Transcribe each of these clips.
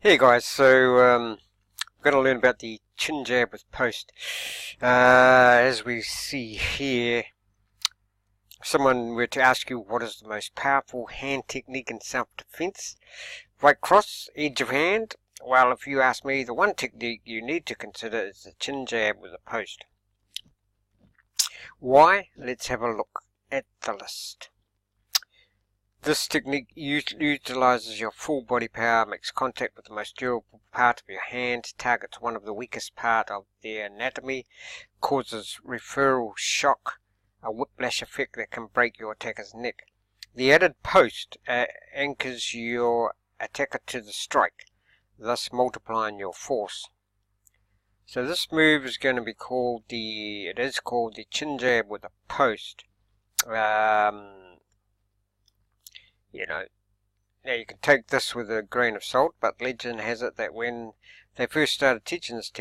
Hey guys, so we're going to learn about the chin jab with post. As we see here, if someone were to ask you what is the most powerful hand technique in self-defense, right cross, edge of hand, well, if you ask me, the one technique you need to consider is the chin jab with a post. Why? Let's have a look at the list. This technique utilizes your full body power, makes contact with the most durable part of your hand, targets one of the weakest part of their anatomy, causes referral shock, a whiplash effect that can break your attacker's neck. The added post anchors your attacker to the strike, thus multiplying your force. So this move is going to be called the chin jab with a post. Now you can take this with a grain of salt, but legend has it that when they first started teaching this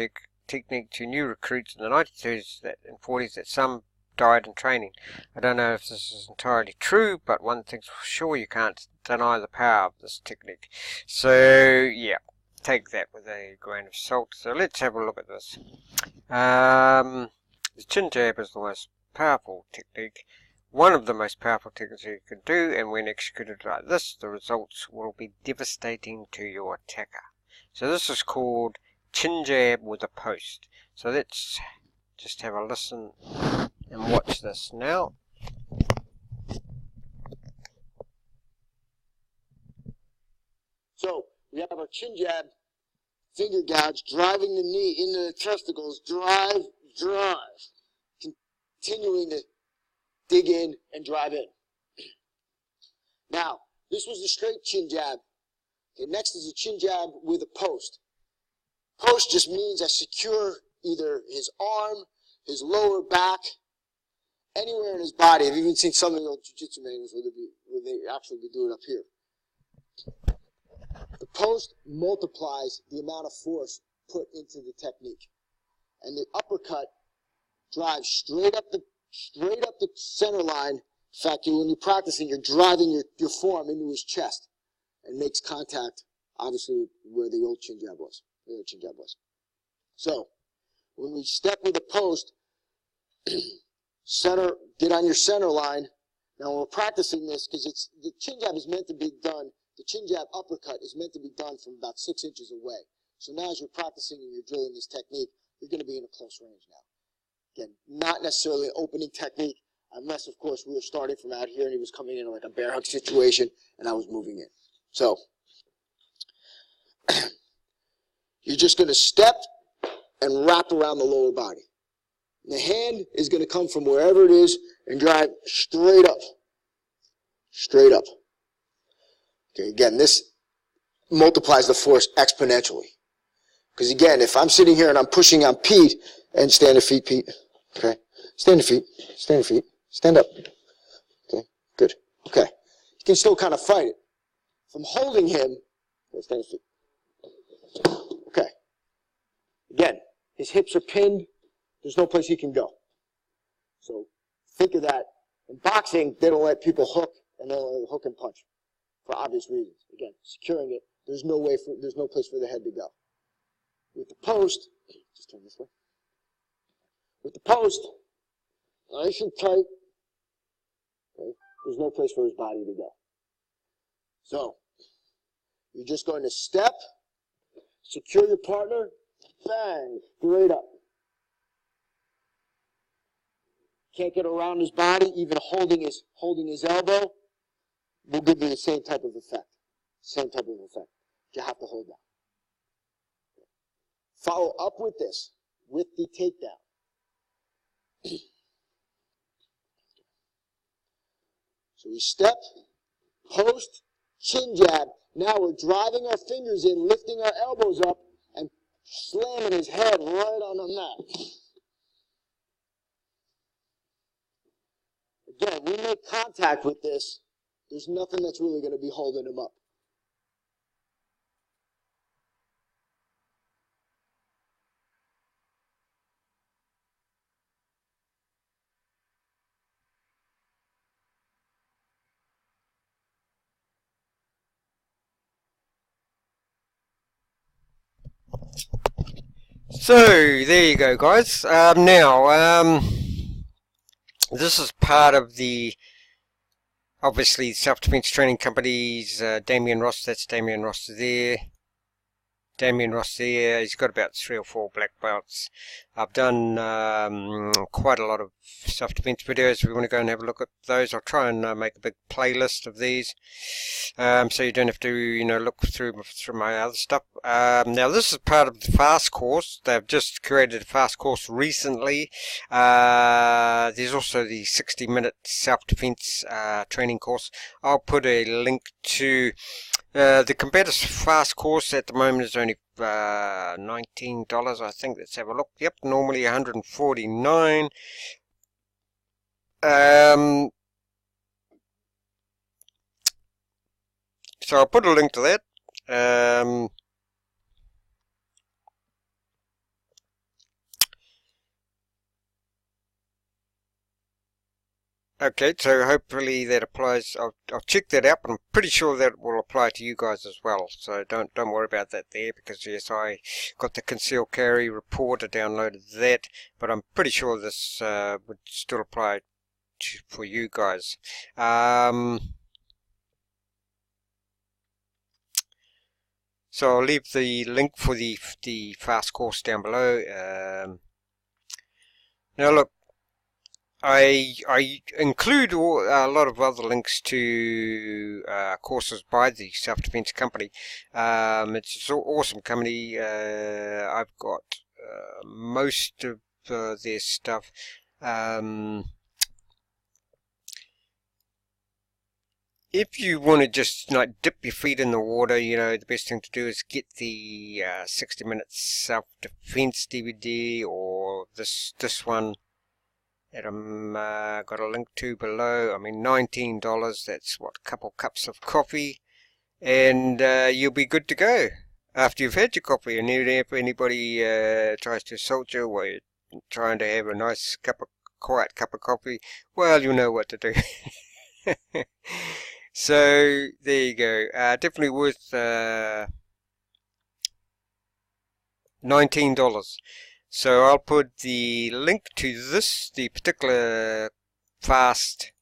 technique to new recruits in the 1930s and 40s, that some died in training. I don't know if this is entirely true, but one thing's for sure, you can't deny the power of this technique. So yeah, take that with a grain of salt. So let's have a look at this. The chin jab is the most powerful technique. One of the most powerful techniques you can do, and when executed like this, the results will be devastating to your attacker. So this is called chin jab with a post. So let's just have a listen and watch this now. So we have our chin jab, finger gouge, driving the knee into the testicles, drive, continuing to dig in and drive in. Now, this was the straight chin jab. Okay, next is a chin jab with a post. Post just means I secure either his arm, his lower back, anywhere in his body. I've even seen some of the old jiu-jitsu manuals where they actually do it up here. The post multiplies the amount of force put into the technique. And the uppercut drives straight up the center line. In fact, when you're practicing, you're driving your forearm into his chest and makes contact, obviously, where the old chin jab was. So, when we step with the post, get on your center line. Now, we're practicing this because the chin jab is meant to be done. The chin jab uppercut is meant to be done from about 6 inches away. So now as you're practicing and you're drilling this technique, you're going to be in a close range now. Again, not necessarily an opening technique, unless, of course, we were starting from out here and he was coming in like a bear hug situation and I was moving in. So, you're just going to step and wrap around the lower body. The hand is going to come from wherever it is and drive straight up. Straight up. Okay, again, this multiplies the force exponentially. Because again, if I'm sitting here and I'm pushing on Pete, and stand to feet, Pete. Okay, stand to feet, stand to feet, stand up. Okay, good. Okay, you can still kind of fight it. If I'm holding him, stand to feet. Okay. Again, his hips are pinned. There's no place he can go. So think of that. In boxing, they don't let people hook, and they don't let hook and punch. For obvious reasons. Again, securing it, there's no place for the head to go. With the post, just turn this way. With the post, nice and tight, okay, there's no place for his body to go. So, you're just going to step, secure your partner, bang, straight up. Can't get around his body, even holding his elbow. Will give you the same type of effect. Same type of effect. You have to hold that. Follow up with this, with the takedown. So we step, post, chin jab. Now we're driving our fingers in, lifting our elbows up, and slamming his head right on the mat. Again, we make contact with this. There's nothing that's really going to be holding him up. So there you go, guys. Now, this is part of the obviously self-defense training companies. Damien Ross, that's Damien Ross there. Damien Ross there, he's got about 3 or 4 black belts. I've done quite a lot of self-defense videos. If you want to go and have a look at those, I'll try and make a big playlist of these, so you don't have to, look through my other stuff. Now this is part of the fast course. They've just created a fast course recently. There's also the 60-minute self-defense training course. I'll put a link to the combative fast course. At the moment is only $19, I think. Let's have a look. Yep, normally $149. So I'll put a link to that. Okay, so hopefully that applies. I'll check that out, but I'm pretty sure that will apply to you guys as well. So don't worry about that there, because yes, I got the concealed carry report. I downloaded that, but I'm pretty sure this would still apply for you guys. So I'll leave the link for the fast course down below. Now look, I include a lot of other links to courses by the self-defense company. It's an awesome company. I've got most of their stuff. If you want to just dip your feet in the water, the best thing to do is get the 60-minute self-defense DVD, or this one that I'm got a link to below. I mean, $19, that's what, a couple cups of coffee, and you'll be good to go after you've had your coffee. And if anybody tries to assault you while you're trying to have a nice quiet cup of coffee, well, you know what to do. So there you go. Definitely worth $19. So I'll put the link to the particular fast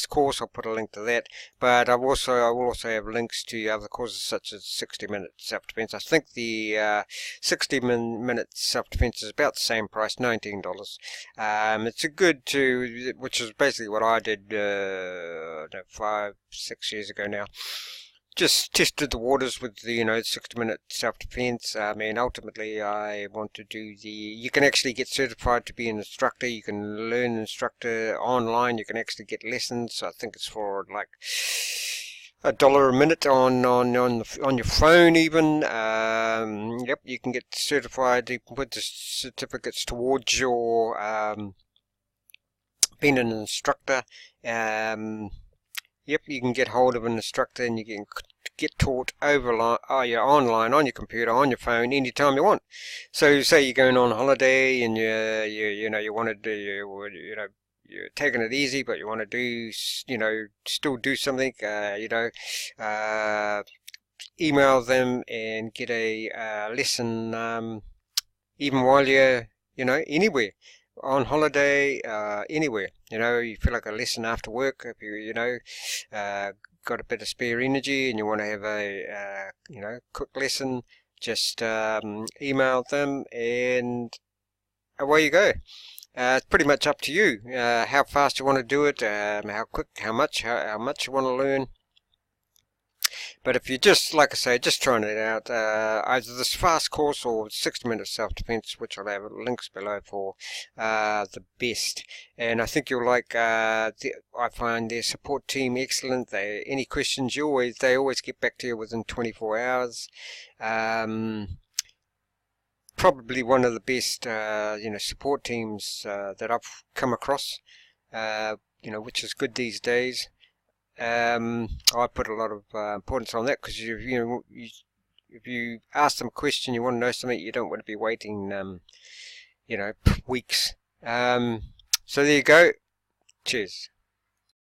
course. I'll put a link to that. But I will also have links to other courses such as 60-minute self-defense. I think the 60-minute self-defense is about the same price, $19. It's a good which is basically what I did 5-6 years ago now. Just tested the waters with the 60-minute self-defense. I mean, ultimately I want to do you can actually get certified to be an instructor. You can learn instructor online. You can actually get lessons. I think it's for like $1 a minute on your phone even. Yep, you can get certified. You can put the certificates towards your being an instructor. Yep, you can get hold of an instructor, and you can get taught online, on your computer, on your phone, anytime you want. So say you're going on holiday and you want to do, you're taking it easy, but you want to do, still do something, email them and get a lesson, even while you're, anywhere. On holiday, anywhere, you feel like a lesson after work. If you got a bit of spare energy and you want to have a quick lesson, just email them and away you go. It's pretty much up to you how fast you want to do it, how quick, how much you want to learn. But if you're just, like I say, just trying it out, either this fast course or 60-minute self-defense, which I'll have links below for, the best. And I think you'll like, I find their support team excellent. Any questions, they always get back to you within 24 hours. Probably one of the best, support teams that I've come across, which is good these days. I put a lot of importance on that, because if you ask them a question, you want to know something, you don't want to be waiting weeks. So there you go. Cheers.